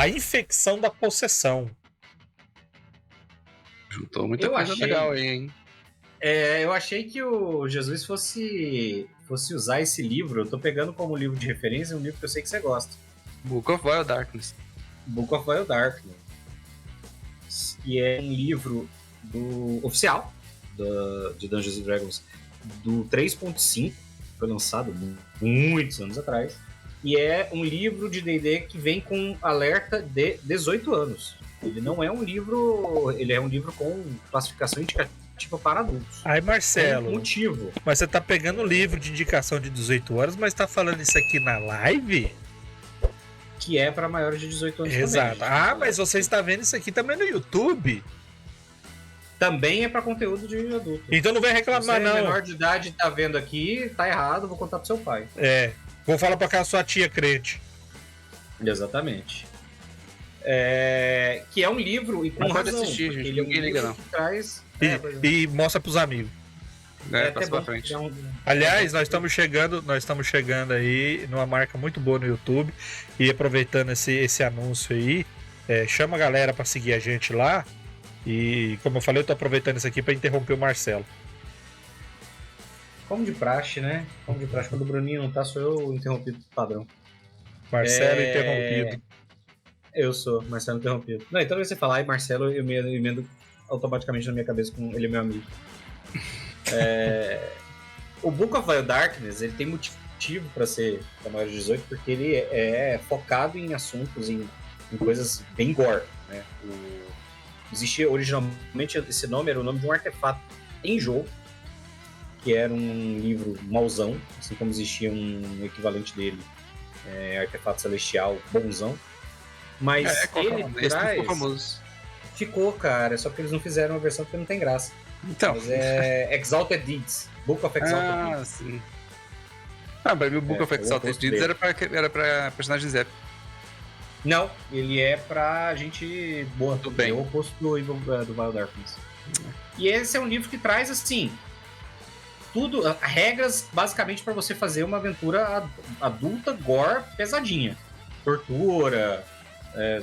A Infecção da Possessão. Juntou muita coisa legal aí, hein? Eu achei que o Jesus fosse usar esse livro. Eu tô pegando como livro de referência um livro que eu sei que você gosta. Book of Wild Darkness. Book of Wild Darkness. Que é um livro oficial de Dungeons and Dragons do 3.5. Foi lançado muitos anos atrás. E é um livro de D&D que vem com alerta de 18 anos. Ele não é um livro... Ele é um livro com classificação indicativa para adultos. Aí, Marcelo... Tem um motivo. Mas você tá pegando o livro de indicação de 18 anos, mas tá falando isso aqui na live? Que é para maiores de 18 anos. Exato. Também, mas você está vendo isso aqui também no YouTube. Também é para conteúdo de adulto. Então não vem reclamar, Se não. você menor de idade tá vendo aqui, tá errado, vou contar pro seu pai. Vou falar pra cá sua tia crente. Exatamente. Que é um livro, e com Não pode razão, assistir, gente, ele é um ninguém liga, livro não. que traz... E mostra pros amigos. Passa pra frente. Aliás, nós estamos chegando aí numa marca muito boa no YouTube. E aproveitando esse anúncio aí, chama a galera pra seguir a gente lá. E como eu falei, eu tô aproveitando isso aqui pra interromper o Marcelo. Como de praxe, né? Como de praxe. Quando o Bruninho não tá, sou eu interrompido padrão. Marcelo interrompido. Eu sou Marcelo interrompido. Não, então você falar, Marcelo, eu me emendo automaticamente na minha cabeça com ele é meu amigo. O Book of Wild Darkness, ele tem motivo para ser da maior de 18, porque ele é focado em assuntos, em coisas bem gore, né? Existia originalmente esse nome, era o nome de um artefato em jogo, que era um livro mauzão, assim como existia um equivalente dele, artefato celestial bonzão. Mas ele traz... ficou famoso. Ficou, cara, só que eles não fizeram uma versão porque não tem graça. Então. Mas é Exalted Deeds. Book of Exalted Deeds. Sim. Pra mim o Book of Exalted Deeds era pra personagens épicos. Não, ele é pra gente boa. Tudo bem. É o oposto do Wild Darkness. E esse é um livro que traz, assim, tudo, regras basicamente pra você fazer uma aventura adulta, gore, pesadinha. Tortura,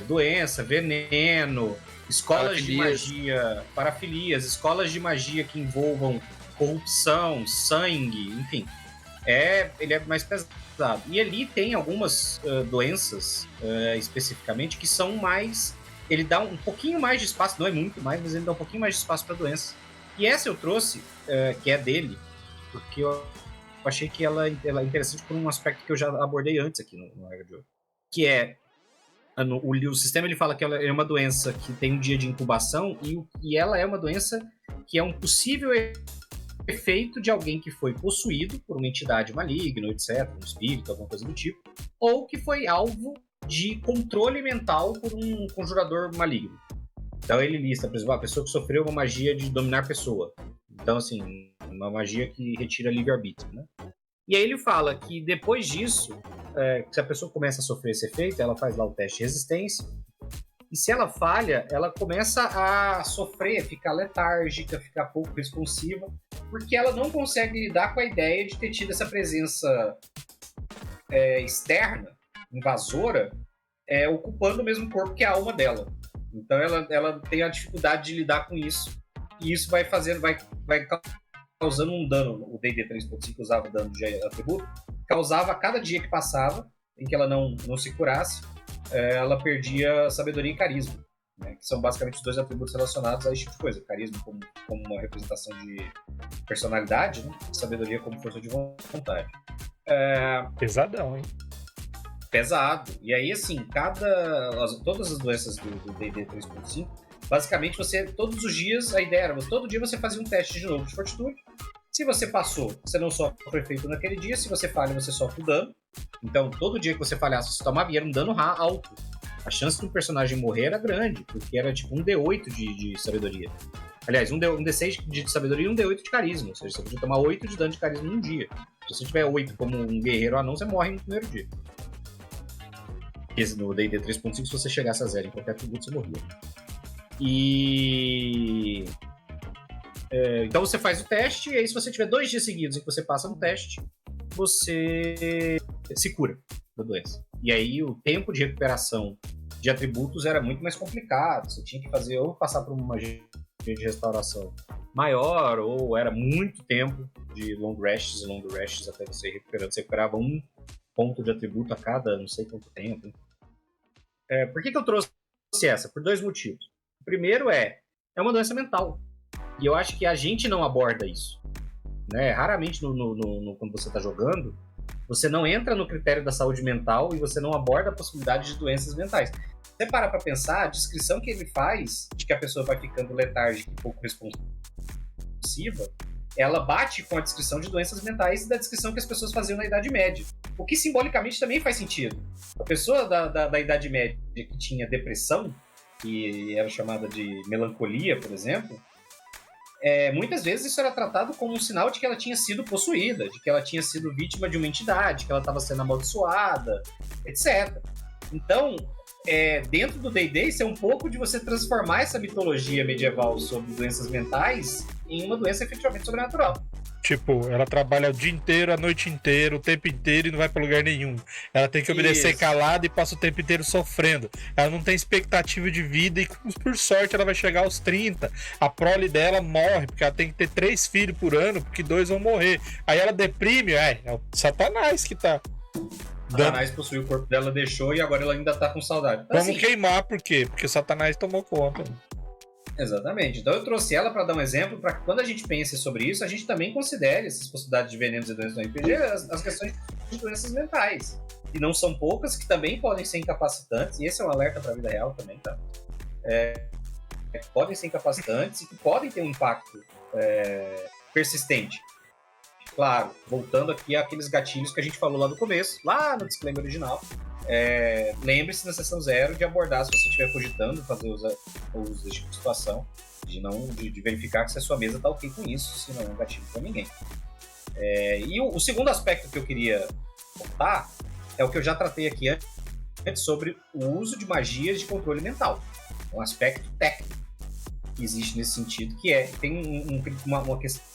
doença, veneno, escolas de magia, parafilias, escolas de magia que envolvam corrupção, sangue, enfim. Ele é mais pesado. E ali tem algumas doenças, especificamente, que são mais... Ele dá um pouquinho mais de espaço, não é muito mais, mas ele dá um pouquinho mais de espaço para doenças. E essa eu trouxe, que é dele, porque eu achei que ela é interessante por um aspecto que eu já abordei antes aqui no Regra de Ouro. Que é... O sistema ele fala que ela é uma doença que tem um dia de incubação e ela é uma doença que é um possível efeito de alguém que foi possuído por uma entidade maligna, etc., um espírito, alguma coisa do tipo, ou que foi alvo de controle mental por um conjurador maligno. Então ele lista, por exemplo, a pessoa que sofreu uma magia de dominar pessoa. Então, assim, uma magia que retira livre-arbítrio, né? E aí ele fala que depois disso, se a pessoa começa a sofrer esse efeito, ela faz lá o teste de resistência, e se ela falha, ela começa a sofrer, ficar letárgica, ficar pouco responsiva, porque ela não consegue lidar com a ideia de ter tido essa presença externa, invasora, ocupando o mesmo corpo que a alma dela. Então ela tem a dificuldade de lidar com isso, e isso vai causando um dano. O D&D 3.5 usava dano de atributo, causava a cada dia que passava, em que ela não se curasse, ela perdia sabedoria e carisma, né? Que são basicamente os dois atributos relacionados a esse tipo de coisa. Carisma como uma representação de personalidade, né? Sabedoria como força de vontade. Pesadão, hein? Pesado. E aí, assim, todas as doenças do D&D 3.5, basicamente todos os dias, a ideia era, todo dia você fazia um teste de novo de fortitude. Se você passou, você não sofre efeito naquele dia. Se você falha, você sofre o dano. Então, todo dia que você falhasse, você tomava, e era um dano alto. A chance do personagem morrer era grande, porque era tipo um D8 de sabedoria. Aliás, um D6 de sabedoria e um D8 de carisma. Ou seja, você podia tomar 8 de dano de carisma num dia. Se você tiver 8 como um guerreiro anão, você morre no primeiro dia. No D&D 3.5, se você chegasse a 0 em qualquer atributo, você morria. Então você faz o teste, e aí se você tiver 2 dias seguidos em que você passa no teste, você se cura da doença. E aí o tempo de recuperação de atributos era muito mais complicado. Você tinha que fazer ou passar por uma magia de restauração maior, ou era muito tempo de long rests e long rests até você ir recuperando. Você recuperava um ponto de atributo a cada não sei quanto tempo. Por que eu trouxe essa? Por 2 motivos. O primeiro é uma doença mental. E eu acho que a gente não aborda isso. Né? Raramente, quando você está jogando, você não entra no critério da saúde mental e você não aborda a possibilidade de doenças mentais. Você para pra pensar, a descrição que ele faz de que a pessoa vai ficando letárgica e pouco responsiva, ela bate com a descrição de doenças mentais e da descrição que as pessoas faziam na Idade Média. O que simbolicamente também faz sentido. A pessoa da Idade Média que tinha depressão, que era chamada de melancolia, por exemplo, muitas vezes isso era tratado como um sinal de que ela tinha sido possuída, de que ela tinha sido vítima de uma entidade, que ela estava sendo amaldiçoada, etc. Então, dentro do D&D, isso é um pouco de você transformar essa mitologia medieval sobre doenças mentais em uma doença efetivamente sobrenatural. Tipo, ela trabalha o dia inteiro, a noite inteira, o tempo inteiro e não vai pra lugar nenhum. Ela tem que obedecer calada e passa o tempo inteiro sofrendo. Ela não tem expectativa de vida e, por sorte, ela vai chegar aos 30. A prole dela morre, porque ela tem que ter 3 filhos por ano, porque 2 vão morrer. Aí ela deprime, é o Satanás que tá... Satanás possuiu o corpo dela, deixou e agora ela ainda tá com saudade. Então, vamos queimar, por quê? Porque Satanás tomou conta. Exatamente. Então eu trouxe ela para dar um exemplo, para que quando a gente pense sobre isso, a gente também considere essas possibilidades de venenos e doenças no RPG, as questões de doenças mentais. E não são poucas, que também podem ser incapacitantes, e esse é um alerta para a vida real também, tá? Podem ser incapacitantes e que podem ter um impacto persistente. Claro, voltando aqui àqueles gatilhos que a gente falou lá no começo, lá no disclaimer original. Lembre-se na sessão 0 de abordar, se você estiver cogitando fazer uso desse tipo de situação, de verificar se a sua mesa está ok com isso, se não é um gatilho para ninguém. E o segundo aspecto que eu queria contar é o que eu já tratei aqui antes sobre o uso de magias de controle mental. Um aspecto técnico que existe nesse sentido, que tem uma questão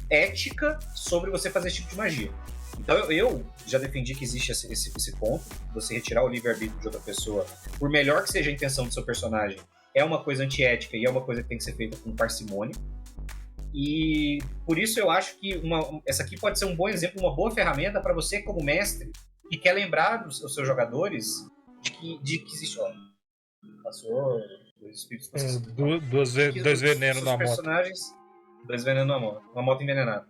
ética sobre você fazer esse tipo de magia. Então eu já defendi que existe esse ponto, você retirar o livre-arbítrio de outra pessoa, por melhor que seja a intenção do seu personagem, é uma coisa antiética e é uma coisa que tem que ser feita com parcimônia. E por isso eu acho que essa aqui pode ser um bom exemplo, uma boa ferramenta para você como mestre que quer lembrar os seus jogadores de que existe... Passou dois espíritos. Dois venenos na moto. 2 venenos na moto. Uma moto envenenada.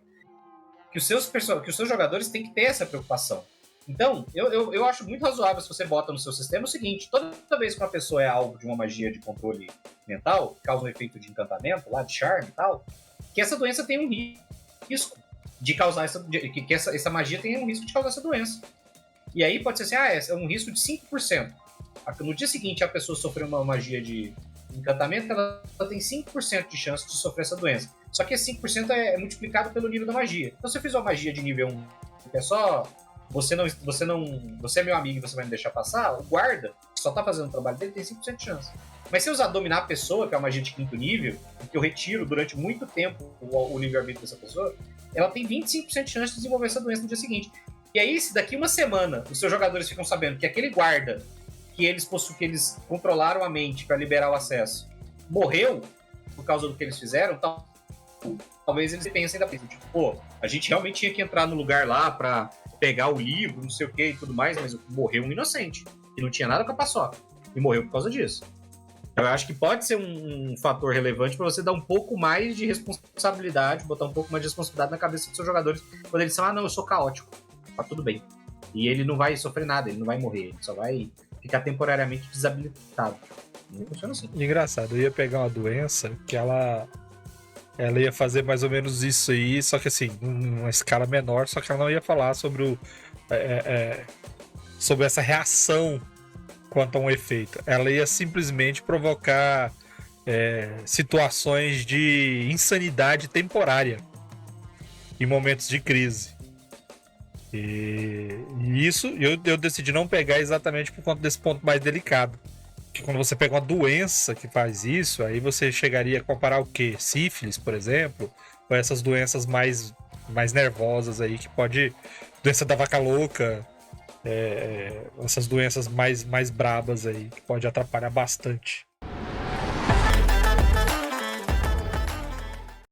Que os seus jogadores têm que ter essa preocupação. Então, eu acho muito razoável se você bota no seu sistema o seguinte: toda vez que uma pessoa é alvo de uma magia de controle mental, que causa um efeito de encantamento, lá, de charme e tal, que essa doença tem um risco de causar que essa magia tem um risco de causar essa doença. E aí pode ser assim, é um risco de 5%. No dia seguinte, a pessoa sofreu uma magia de encantamento, ela tem 5% de chance de sofrer essa doença. Só que esse 5% é multiplicado pelo nível da magia. Então, se eu fiz uma magia de nível 1, que é só você é meu amigo e você vai me deixar passar, o guarda, que só tá fazendo o trabalho dele, tem 5% de chance. Mas se eu usar dominar a pessoa, que é uma magia de 5º nível, que eu retiro durante muito tempo o livre-arbítrio dessa pessoa, ela tem 25% de chance de desenvolver essa doença no dia seguinte. E aí, se daqui uma semana os seus jogadores ficam sabendo que aquele guarda que eles controlaram a mente para liberar o acesso morreu por causa do que eles fizeram, talvez eles pensem da vez, tipo, a gente realmente tinha que entrar no lugar lá para pegar o livro, não sei o que e tudo mais, mas morreu um inocente, que não tinha nada com a paçoca, e morreu por causa disso. Eu acho que pode ser um fator relevante para você dar um pouco mais de responsabilidade, botar um pouco mais de responsabilidade na cabeça dos seus jogadores, quando eles falam, não, eu sou caótico, tá tudo bem. E ele não vai sofrer nada, ele não vai morrer, ele só vai ficar temporariamente desabilitado. Não funciona assim. Engraçado, eu ia pegar uma doença que ela ia fazer mais ou menos isso aí, só que assim, numa escala menor, só que ela não ia falar sobre sobre essa reação quanto a um efeito. Ela ia simplesmente provocar situações de insanidade temporária em momentos de crise. E isso eu decidi não pegar exatamente por conta desse ponto mais delicado. Que quando você pega uma doença que faz isso, aí você chegaria a comparar o quê? Sífilis, por exemplo? Ou essas doenças mais nervosas aí que pode... Doença da vaca louca, essas doenças mais brabas aí, que pode atrapalhar bastante.